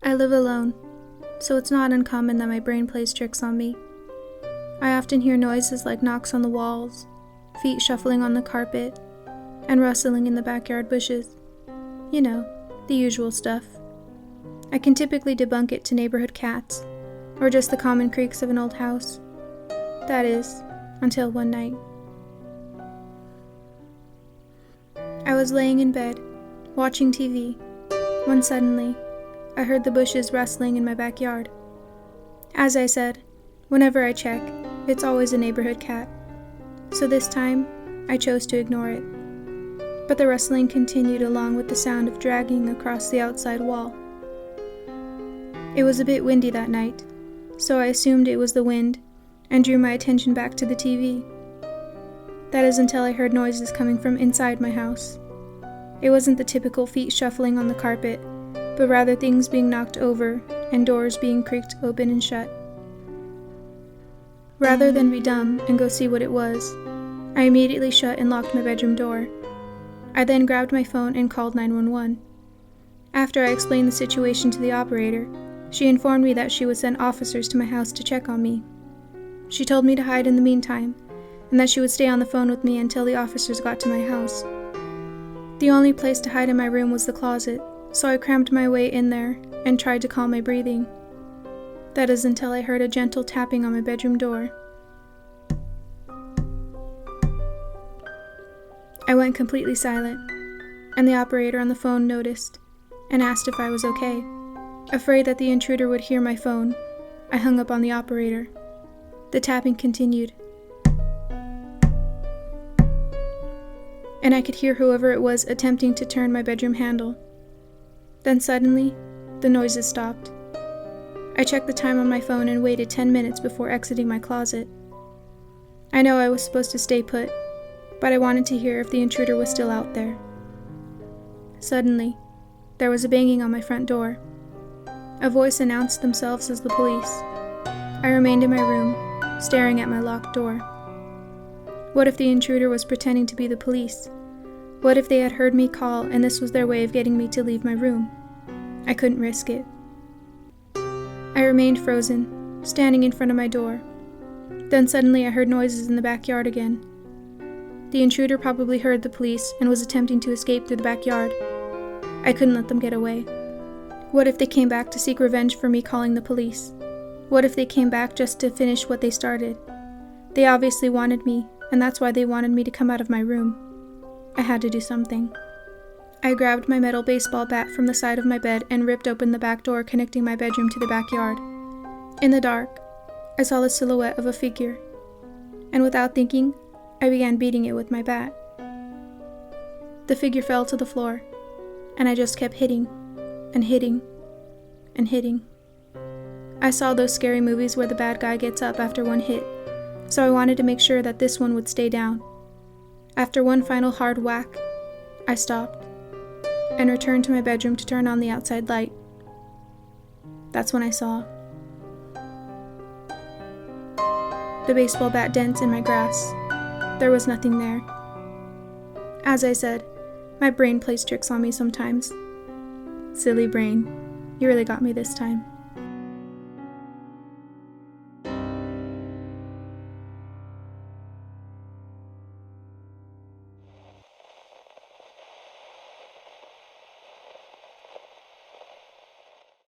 I live alone, so it's not uncommon that my brain plays tricks on me. I often hear noises like knocks on the walls, feet shuffling on the carpet, and rustling in the backyard bushes. You know, the usual stuff. I can typically debunk it to neighborhood cats, or just the common creaks of an old house. That is, until one night. I was laying in bed, watching TV, when suddenly, I heard the bushes rustling in my backyard. As I said, whenever I check, it's always a neighborhood cat. So this time, I chose to ignore it. But the rustling continued along with the sound of dragging across the outside wall. It was a bit windy that night, so I assumed it was the wind and drew my attention back to the TV. That is until I heard noises coming from inside my house. It wasn't the typical feet shuffling on the carpet, but rather things being knocked over and doors being creaked open and shut. Rather than be dumb and go see what it was, I immediately shut and locked my bedroom door. I then grabbed my phone and called 911. After I explained the situation to the operator, she informed me that she would send officers to my house to check on me. She told me to hide in the meantime, and that she would stay on the phone with me until the officers got to my house. The only place to hide in my room was the closet, so I crammed my way in there and tried to calm my breathing. That is until I heard a gentle tapping on my bedroom door. I went completely silent, and the operator on the phone noticed and asked if I was okay. Afraid that the intruder would hear my phone, I hung up on the operator. The tapping continued, and I could hear whoever it was attempting to turn my bedroom handle. Then suddenly, the noises stopped. I checked the time on my phone and waited 10 minutes before exiting my closet. I know I was supposed to stay put, but I wanted to hear if the intruder was still out there. Suddenly, there was a banging on my front door. A voice announced themselves as the police. I remained in my room, staring at my locked door. What if the intruder was pretending to be the police? What if they had heard me call and this was their way of getting me to leave my room? I couldn't risk it. I remained frozen, standing in front of my door. Then suddenly I heard noises in the backyard again. The intruder probably heard the police and was attempting to escape through the backyard. I couldn't let them get away. What if they came back to seek revenge for me calling the police? What if they came back just to finish what they started? They obviously wanted me, and that's why they wanted me to come out of my room. I had to do something. I grabbed my metal baseball bat from the side of my bed and ripped open the back door connecting my bedroom to the backyard. In the dark, I saw the silhouette of a figure, and without thinking, I began beating it with my bat. The figure fell to the floor, and I just kept hitting, and hitting, and hitting. I saw those scary movies where the bad guy gets up after one hit, so I wanted to make sure that this one would stay down. After one final hard whack, I stopped, and returned to my bedroom to turn on the outside light. That's when I saw the baseball bat dents in my grass. There was nothing there. As I said, my brain plays tricks on me sometimes. Silly brain, you really got me this time.